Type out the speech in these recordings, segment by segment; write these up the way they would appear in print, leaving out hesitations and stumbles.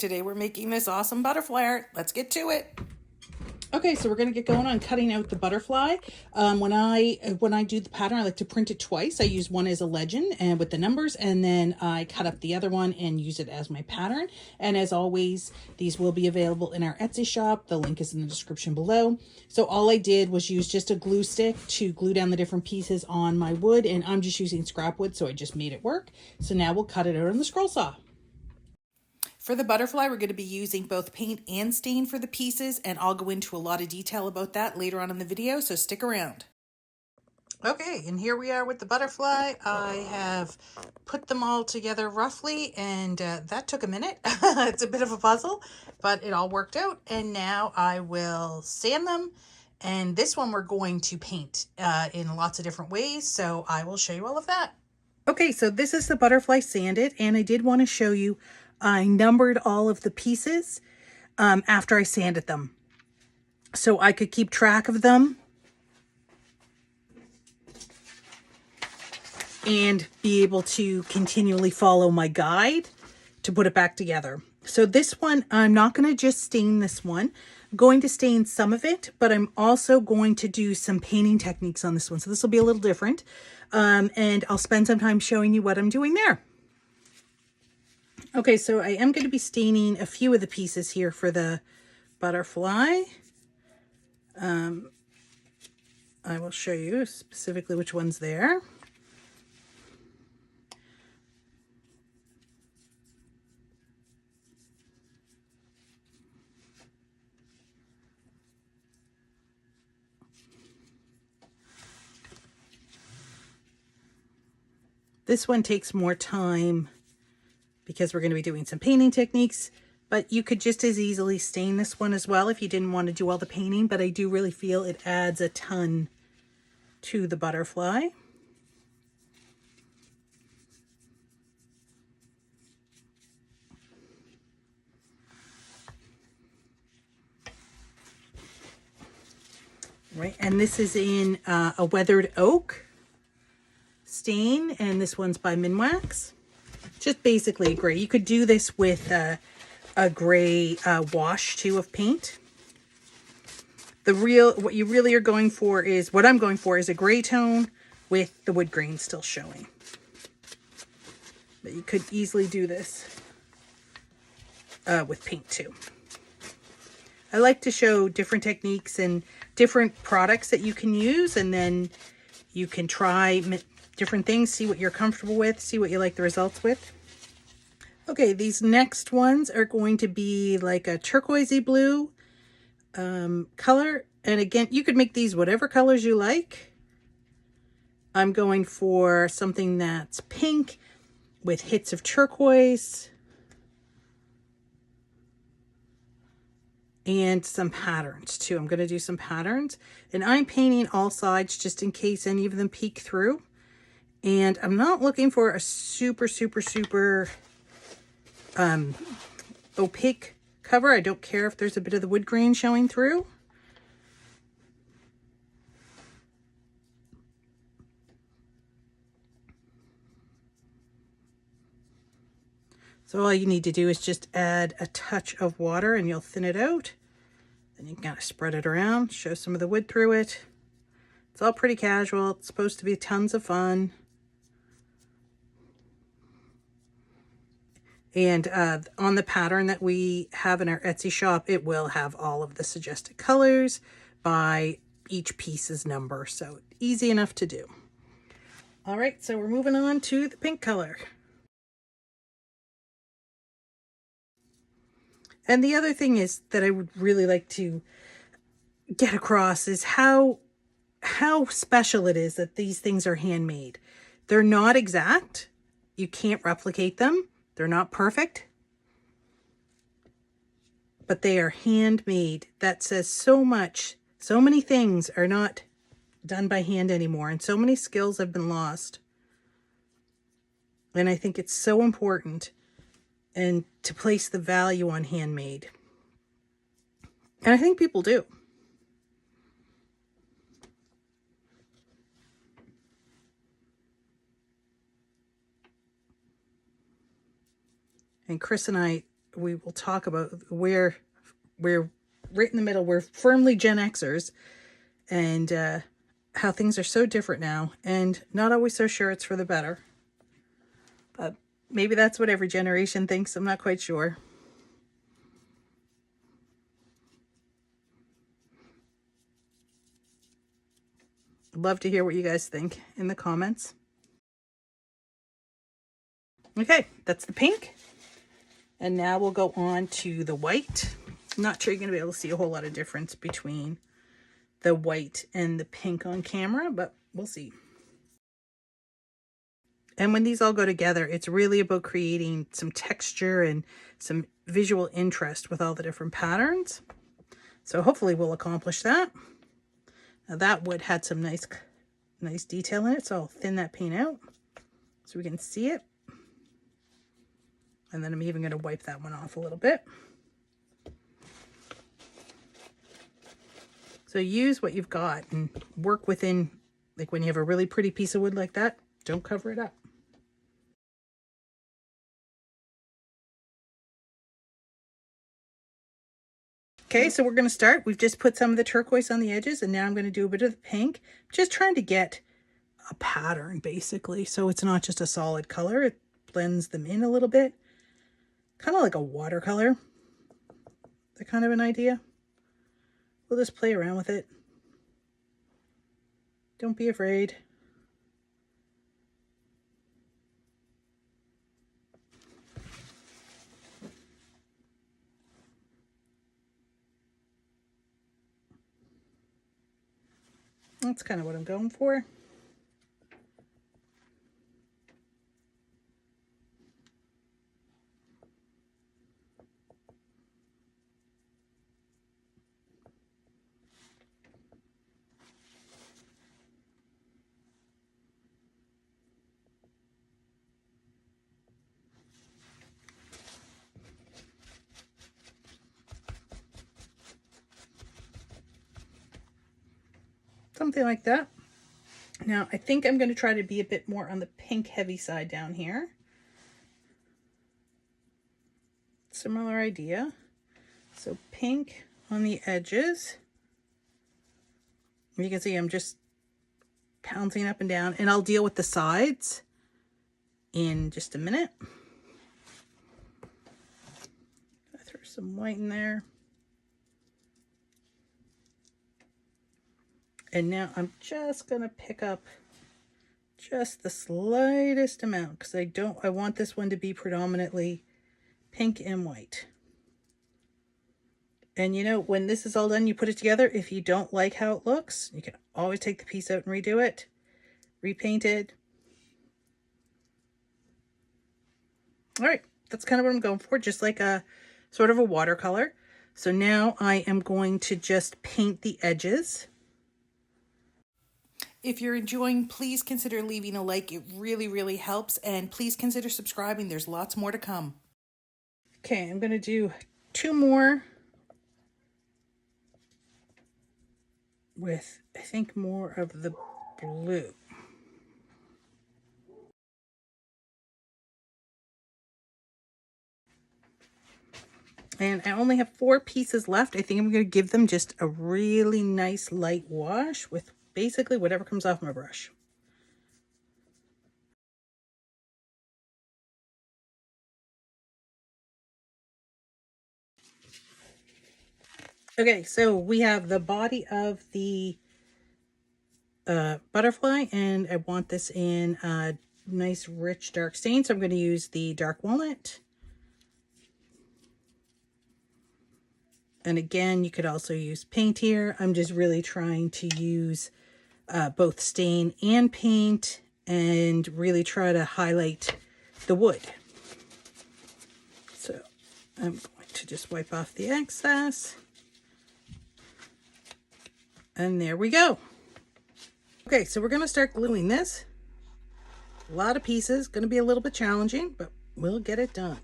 Today we're making this awesome butterfly art. Let's get to it. Okay, so we're going to get going on cutting out the butterfly. When I do the pattern, I like to print it twice. I use one as a legend and with the numbers, and then I cut up the other one and use it as my pattern. And as always, these will be available in our Etsy shop. The link is in the description below. So all I did was use just a glue stick to glue down the different pieces on my wood, and I'm just using scrap wood, so I just made it work. So now we'll cut it out on the scroll saw. For the butterfly, we're going to be using both paint and stain for the pieces, and I'll go into a lot of detail about that later on in the video, so stick around. Okay, and here we are with the butterfly. I have put them all together roughly, and that took a minute. It's a bit of a puzzle, but it all worked out. And now I will sand them, and this one we're going to paint in lots of different ways, so I will show you all of that. Okay, so this is the butterfly sanded, and I did want to show you I numbered all of the pieces after I sanded them, so I could keep track of them and be able to continually follow my guide to put it back together. So this one, I'm not going to just stain this one. I'm going to stain some of it, but I'm also going to do some painting techniques on this one. So this will be a little different. And I'll spend some time showing you what I'm doing there. Okay, so I am going to be staining a few of the pieces here for the butterfly. I will show you specifically which one's there. This one takes more time because we're going to be doing some painting techniques, but you could just as easily stain this one as well if you didn't want to do all the painting, but I do really feel it adds a ton to the butterfly. Right, and this is in a weathered oak stain, and this one's by Minwax. Just basically gray. You could do this with a gray wash too of paint. What you really are going for is, what I'm going for is a gray tone with the wood grain still showing. But you could easily do this with paint too. I like to show different techniques and different products that you can use, and then you can try different things, see what you're comfortable with, see what you like the results with. Okay, these next ones are going to be like a turquoisey blue color. And again, you could make these whatever colors you like. I'm going for something that's pink with hits of turquoise and some patterns too. I'm going to do some patterns, and I'm painting all sides just in case any of them peek through. And I'm not looking for a super opaque cover. I don't care if there's a bit of the wood grain showing through. So all you need to do is just add a touch of water and you'll thin it out. Then you can kind of spread it around, show some of the wood through it. It's all pretty casual. It's supposed to be tons of fun. And on the pattern that we have in our Etsy shop, it will have all of the suggested colors by each piece's number. So easy enough to do. All right, so we're moving on to the pink color. And the other thing is that I would really like to get across is how special it is that these things are handmade. They're not exact. You can't replicate them. They're not perfect, but they are handmade. That says so much. So many things are not done by hand anymore, and so many skills have been lost. And I think it's so important and to place the value on handmade. And I think people do. And Chris and I we will talk about where we're right in the middle. We're firmly Gen Xers, and how things are so different now, and not always so sure it's for the better. But maybe that's what every generation thinks. I'm not quite sure. Love to hear what you guys think in the comments. Okay, that's the pink. And now we'll go on to the white. I'm not sure you're going to be able to see a whole lot of difference between the white and the pink on camera, but we'll see. And when these all go together, it's really about creating some texture and some visual interest with all the different patterns. So hopefully we'll accomplish that. Now that wood had some nice detail in it, so I'll thin that paint out so we can see it. And then I'm even going to wipe that one off a little bit. So use what you've got and work within, like when you have a really pretty piece of wood like that, don't cover it up. Okay, so we're going to start. We've just put some of the turquoise on the edges, and now I'm going to do a bit of the pink. Just trying to get a pattern, basically, so it's not just a solid color. It blends them in a little bit. Kind of like a watercolor. That kind of an idea. We'll just play around with it. Don't be afraid. That's kind of what I'm going for. Something like that. Now, I think I'm going to try to be a bit more on the pink heavy side down here. Similar idea. So pink on the edges. You can see I'm just pouncing up and down, and I'll deal with the sides in just a minute. I'll throw some white in there. And now I'm just going to pick up just the slightest amount because I want this one to be predominantly pink and white. And you know, when this is all done, you put it together. If you don't like how it looks, you can always take the piece out and redo it, repaint it. All right, that's kind of what I'm going for, just like a sort of a watercolor. So now I am going to just paint the edges. If you're enjoying, please consider leaving a like. It really, really helps. And please consider subscribing. There's lots more to come. Okay, I'm going to do 2 more with, I think, more of the blue. And I only have 4 pieces left. I think I'm going to give them just a really nice light wash with basically whatever comes off my brush. Okay, so we have the body of the butterfly, and I want this in a nice rich dark stain, so I'm going to use the dark walnut. And again, you could also use paint here. I'm just really trying to use both stain and paint and really try to highlight the wood. So I'm going to just wipe off the excess. And there we go. Okay, so we're going to start gluing this. A lot of pieces, going to be a little bit challenging, but we'll get it done.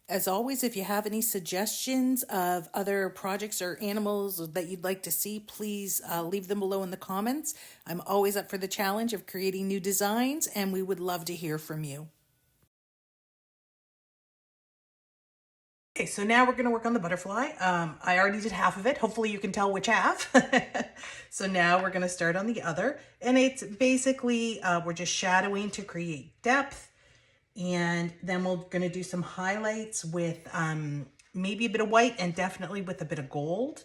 As always, if you have any suggestions of other projects or animals that you'd like to see, please leave them below in the comments. I'm always up for the challenge of creating new designs, and we would love to hear from you. Okay, so now we're going to work on the butterfly. I already did half of it. Hopefully you can tell which half. So now we're going to start on the other. And it's basically, we're just shadowing to create depth. And then we're going to do some highlights with maybe a bit of white and definitely with a bit of gold.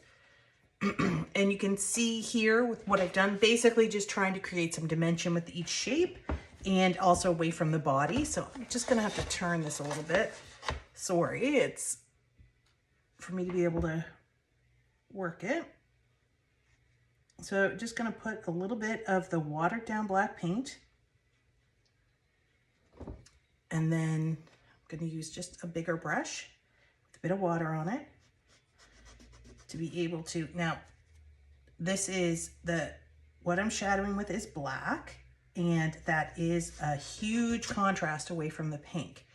And you can see here with what I've done, basically just trying to create some dimension with each shape and also away from the body. So I'm just going to have to turn this a little bit. Sorry, it's for me to be able to work it. So just going to put a little bit of the watered down black paint. And then I'm going to use just a bigger brush with a bit of water on it to be able to, now this is what I'm shadowing with is black, and that is a huge contrast away from the pink.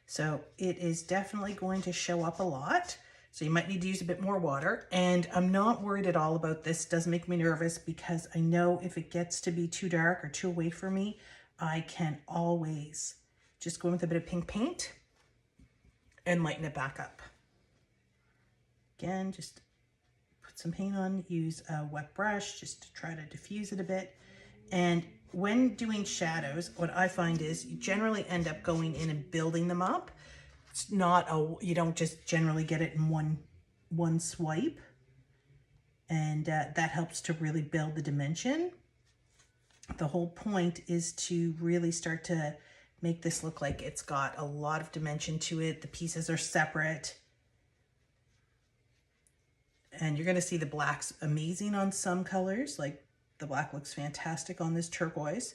So it is definitely going to show up a lot. So you might need to use a bit more water. And I'm not worried at all about this. It does make me nervous because I know if it gets to be too dark or too away from me, I can always just go in with a bit of pink paint and lighten it back up. Again, just put some paint on, use a wet brush just to try to diffuse it a bit. And when doing shadows, what I find is you generally end up going in and building them up. It's not you don't just generally get it in one swipe. And that helps to really build the dimension. The whole point is to really start to make this look like it's got a lot of dimension to it. The pieces are separate. And you're going to see the black's amazing on some colors, like the black looks fantastic on this turquoise.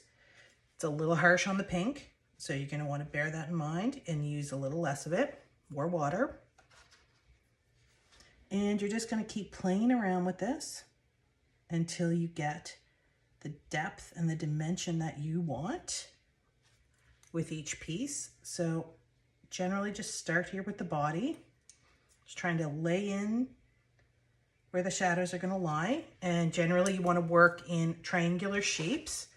It's a little harsh on the pink, so you're going to want to bear that in mind and use a little less of it, more water. And you're just going to keep playing around with this until you get the depth and the dimension that you want with each piece. So generally just start here with the body, just trying to lay in where the shadows are going to lie. And generally you want to work in triangular shapes.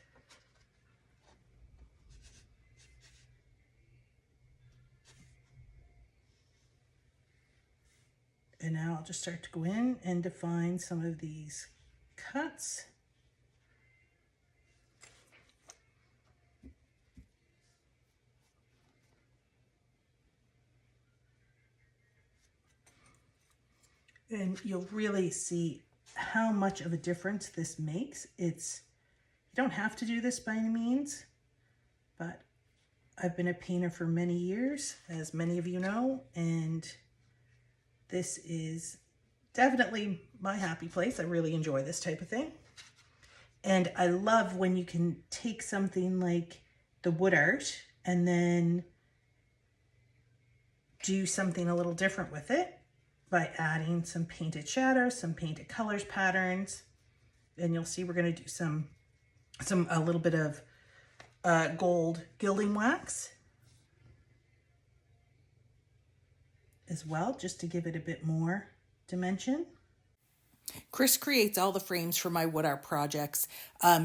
And now I'll just start to go in and define some of these cuts. And you'll really see how much of a difference this makes. You don't have to do this by any means, but I've been a painter for many years, as many of you know, and this is definitely my happy place. I really enjoy this type of thing. And I love when you can take something like the wood art and then do something a little different with it by adding some painted shadows, some painted colors patterns. And you'll see we're going to do a little bit of gold gilding wax as well, just to give it a bit more dimension. Chris creates all the frames for my wood art projects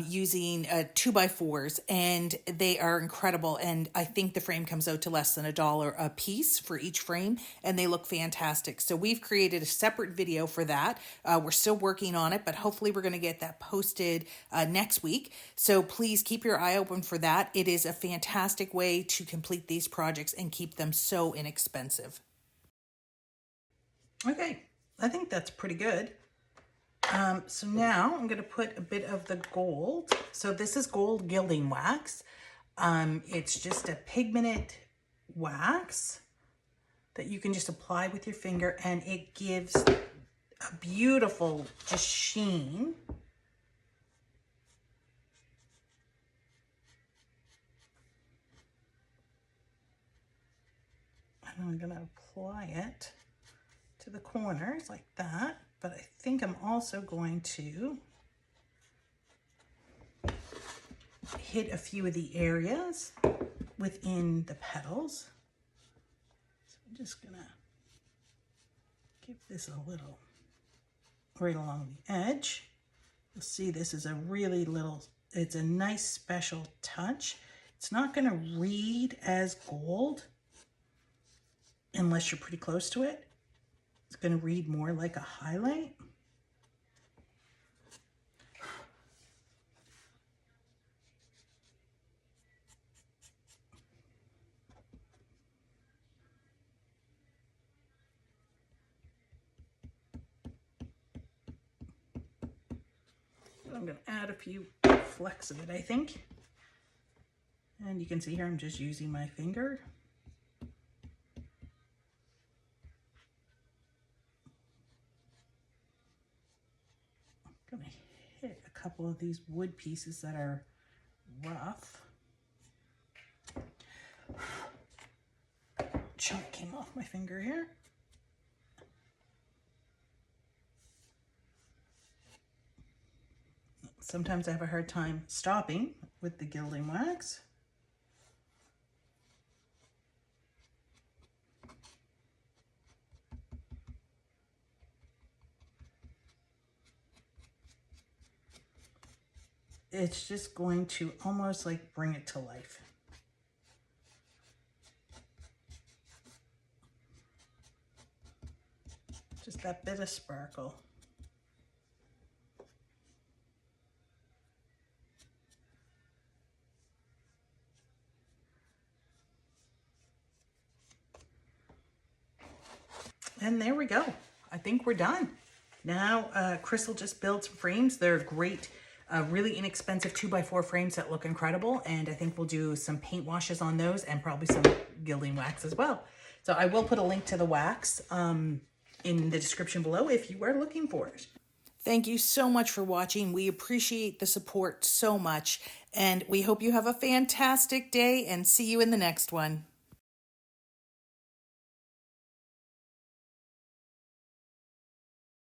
using 2x4s, and they are incredible. And I think the frame comes out to less than $1 a piece for each frame, and they look fantastic. So we've created a separate video for that. We're still working on it, but hopefully we're going to get that posted next week. So please keep your eye open for that. It is a fantastic way to complete these projects and keep them so inexpensive. Okay, I think that's pretty good. So now I'm going to put a bit of the gold. So this is gold gilding wax. It's just a pigmented wax that you can just apply with your finger, and it gives a beautiful just sheen. And I'm going to apply it to the corners like that. But I think I'm also going to hit a few of the areas within the petals. So I'm just gonna give this a little right along the edge. You'll see this is a really little, it's a nice special touch. It's not gonna read as gold unless you're pretty close to it. It's going to read more like a highlight. I'm going to add a few flecks of it, I think. And you can see here I'm just using my finger. I'm going to hit a couple of these wood pieces that are rough. Chunk came off my finger here. Sometimes I have a hard time stopping with the gilding wax. It's just going to almost like bring it to life. Just that bit of sparkle. And there we go. I think we're done. Now, Crystal just built some frames. They're great, really inexpensive 2x4 frames that look incredible. And I think we'll do some paint washes on those and probably some gilding wax as well. So I will put a link to the wax in the description below if you are looking for it. Thank you so much for watching. We appreciate the support so much. And we hope you have a fantastic day and see you in the next one.